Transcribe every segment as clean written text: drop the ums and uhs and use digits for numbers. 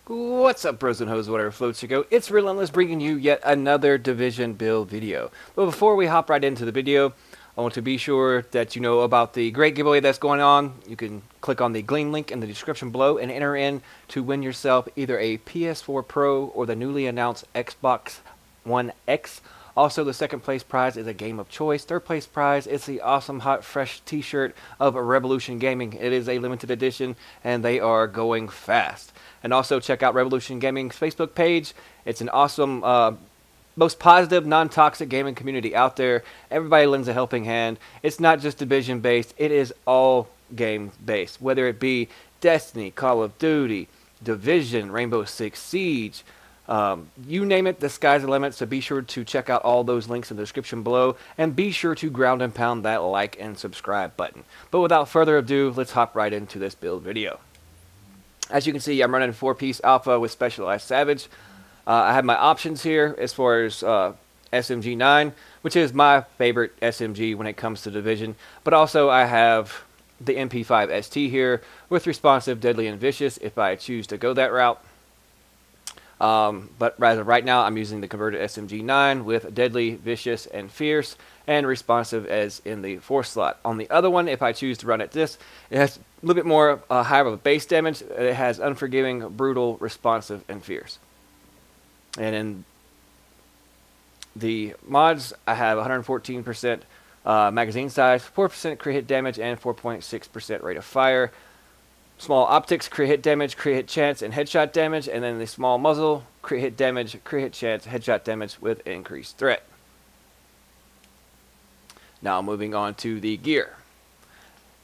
What's up, bros and hoes, whatever floats your goat? It's Relentless bringing you yet another Division build video. But before we hop right into the video, I want to be sure that you know about the great giveaway that's going on. You can click on the Gleam link in the description below and enter in to win yourself either a PS4 Pro or the newly announced Xbox One X. Also, the second place prize is a game of choice. Third place prize is the awesome hot fresh t-shirt of Revolution Gaming. It is a limited edition and they are going fast. And also check out Revolution Gaming's Facebook page. It's an awesome, most positive, non-toxic gaming community out there. Everybody lends a helping hand. It's not just Division based, it is all game based. Whether it be Destiny, Call of Duty, Division, Rainbow Six Siege, you name it, the sky's the limit. So be sure to check out all those links in the description below, and be sure to ground and pound that like and subscribe button. But without further ado, let's hop right into this build video. As you can see, I'm running 4-piece alpha with Specialized Savage. I have my options here as far as SMG9, which is my favorite SMG when it comes to Division. But also I have the MP5 ST here with Responsive, Deadly, and Vicious if I choose to go that route. But rather right now I'm using the converted SMG9 with Deadly, Vicious, and Fierce, and Responsive as in the 4th slot. On the other one, if I choose to run it this, it has a little bit more higher of a base damage. It has Unforgiving, Brutal, Responsive, and Fierce. And in the mods, I have 114% magazine size, 4% crit hit damage, and 4.6% rate of fire. Small optics, crit hit damage, crit hit chance, and headshot damage. And then the small muzzle, crit hit damage, crit hit chance, headshot damage with increased threat. Now moving on to the gear.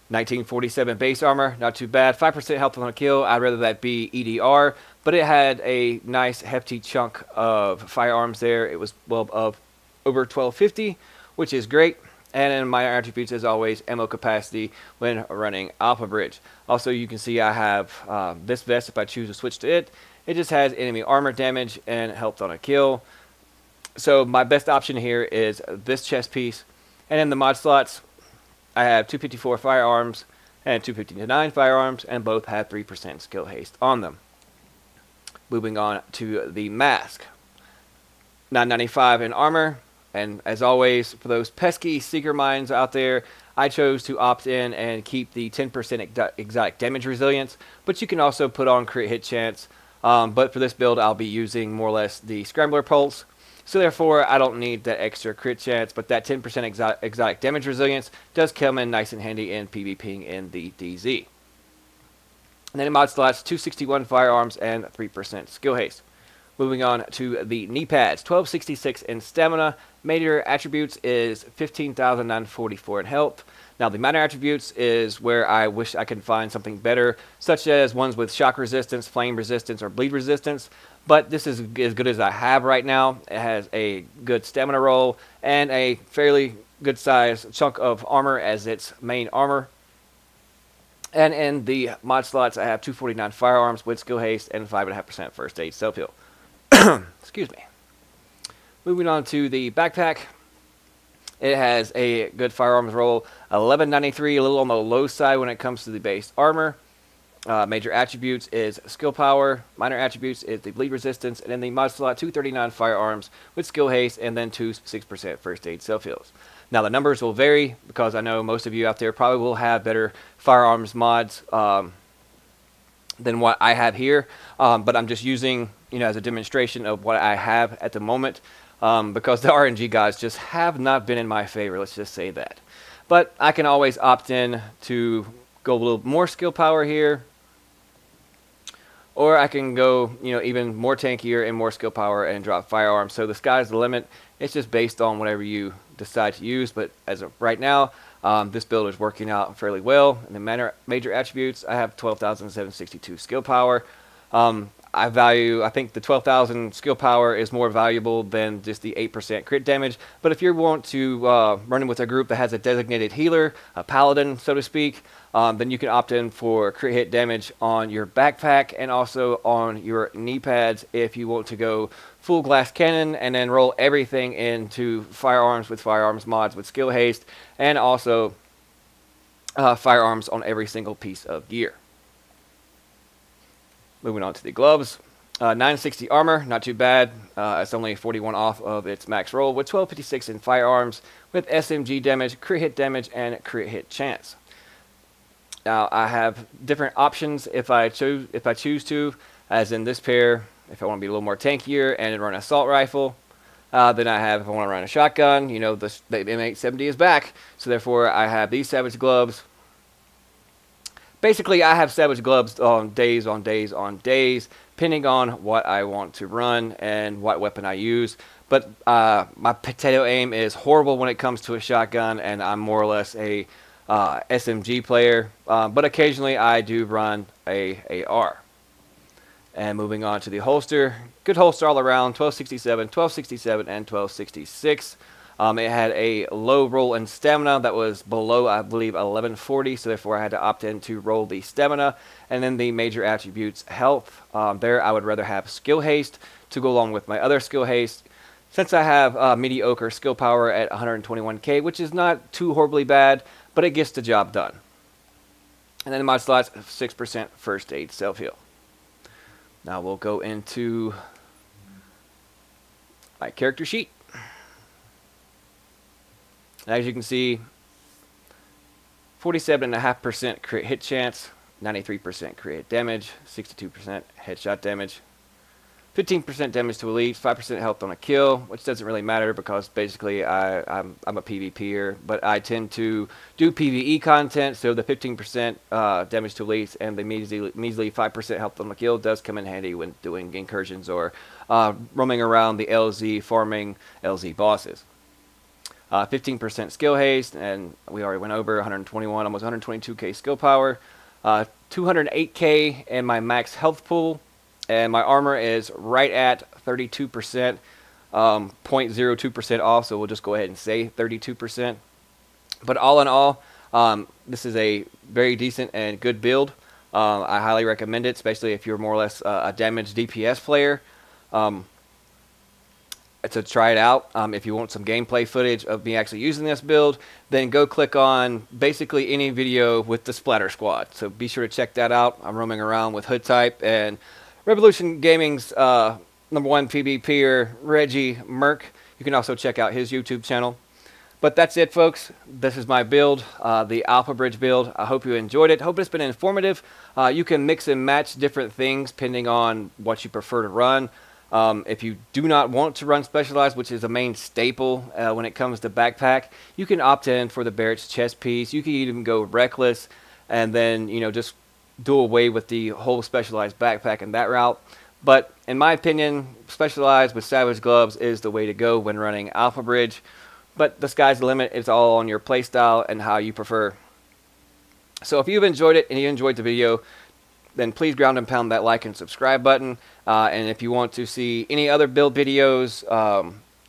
1947 base armor, not too bad. 5% health on a kill. I'd rather that be EDR, but it had a nice hefty chunk of firearms there. It was well of over 1250, which is great. And in my attributes, as always, ammo capacity when running Alpha Bridge. Also, you can see I have this vest. If I choose to switch to it, it just has enemy armor damage and health on a kill. So my best option here is this chest piece. And in the mod slots, I have 254 firearms and 259 firearms, and both have 3% skill haste on them. Moving on to the mask. 995 in armor. And as always, for those pesky seeker minds out there, I chose to opt in and keep the 10% exotic damage resilience, but you can also put on crit hit chance. But for this build, I'll be using more or less the Scrambler Pulse. So therefore, I don't need that extra crit chance, but that 10% exotic damage resilience does come in nice and handy in PvPing in the DZ. And then in mod slots, 261 firearms and 3% skill haste. Moving on to the knee pads, 1266 in stamina. Major attributes is 15,944 in health. Now the minor attributes is where I wish I could find something better, such as ones with shock resistance, flame resistance, or bleed resistance. But this is as good as I have right now. It has a good stamina roll and a fairly good size chunk of armor as its main armor. And in the mod slots, I have 249 firearms with skill haste and 5.5% first aid self heal. Excuse me. Moving on to the backpack. It has a good firearms roll, 1193, a little on the low side when it comes to the base armor. Major attributes is skill power. Minor attributes is the bleed resistance. And in the mod slot, 239 firearms with skill haste, and then 6% first aid self heals. Now the numbers will vary because I know most of you out there probably will have better firearms mods than what I have here. But I'm just using, as a demonstration of what I have at the moment. Because the RNG guys just have not been in my favor, let's just say that. But I can always opt in to go a little more skill power here. Or I can go, even more tankier and more skill power and drop firearms. So the sky's the limit. It's just based on whatever you decide to use. But as of right now, this build is working out fairly well. And the major attributes, I have 12,762 skill power. I think the 12,000 skill power is more valuable than just the 8% crit damage. But if you want to run with a group that has a designated healer, a paladin, so to speak, then you can opt in for crit hit damage on your backpack and also on your knee pads if you want to go full glass cannon and then roll everything into firearms with firearms mods with skill haste, and also firearms on every single piece of gear. Moving on to the gloves. 960 armor, not too bad. It's only 41 off of its max roll with 1256 in firearms with SMG damage, crit hit damage, and crit hit chance. Now I have different options if I choose to, as in this pair. If I want to be a little more tankier and run an assault rifle, then I have, if I want to run a shotgun, you know, the M870 is back, so therefore I have these Savage gloves. Basically, I have Savage gloves on days, depending on what I want to run and what weapon I use. But my potato aim is horrible when it comes to a shotgun, and I'm more or less a SMG player. But occasionally I do run a AR. And moving on to the holster, good holster all around, 1267, 1267, and 1266. It had a low roll in stamina that was below, I believe, 1140, so therefore I had to opt in to roll the stamina. And then the major attributes, health. There I would rather have skill haste to go along with my other skill haste. Since I have mediocre skill power at 121k, which is not too horribly bad, but it gets the job done. And then the mod slots, 6% first aid self-heal. Now we'll go into my character sheet. As you can see, 47.5% crit hit chance, 93% crit hit damage, 62% headshot damage, 15% damage to elites, 5% health on a kill, which doesn't really matter because basically I'm a PvPer, but I tend to do PvE content, so the 15% damage to elites and the measly 5% health on the kill does come in handy when doing incursions or roaming around the LZ farming LZ bosses. 15% skill haste, and we already went over 121, almost 122k skill power, 208k in my max health pool. And my armor is right at 32%, 0.02% off, so we'll just go ahead and say 32%. But all in all, this is a very decent and good build. I highly recommend it, especially if you're more or less a damage DPS player. To try it out. If you want some gameplay footage of me actually using this build, then go click on basically any video with the Splatter Squad. So be sure to check that out. I'm roaming around with Hood Type and Revolution Gaming's #1 PvPer, Reggie Merc. You can also check out his YouTube channel. But that's it, folks. This is my build, the Alpha Bridge build. I hope you enjoyed it. Hope it's been informative. You can mix and match different things depending on what you prefer to run. If you do not want to run Specialized, which is a main staple when it comes to backpack, you can opt in for the Barrett's chest piece. You can even go Reckless and then, you know, just do away with the whole Specialized backpack in that route. But in my opinion, Specialized with Savage gloves is the way to go when running Alpha Bridge. But the sky's the limit. It's all on your playstyle and how you prefer. So if you've enjoyed it and you enjoyed the video, then please ground and pound that like and subscribe button. And if you want to see any other build videos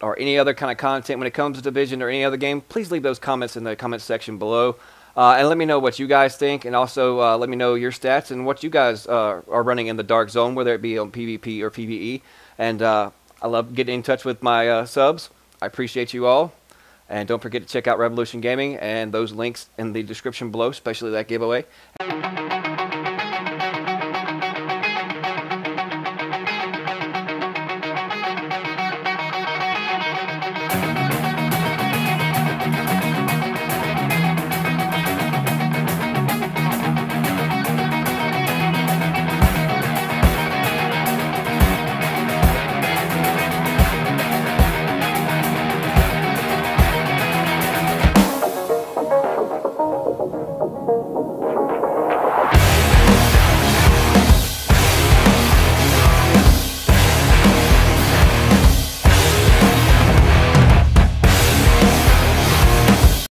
or any other kind of content when it comes to Division or any other game, please leave those comments in the comments section below. And let me know what you guys think, and also let me know your stats and what you guys are running in the Dark Zone, whether it be on PvP or PvE. And I love getting in touch with my subs. I appreciate you all. And don't forget to check out Revolution Gaming and those links in the description below, especially that giveaway.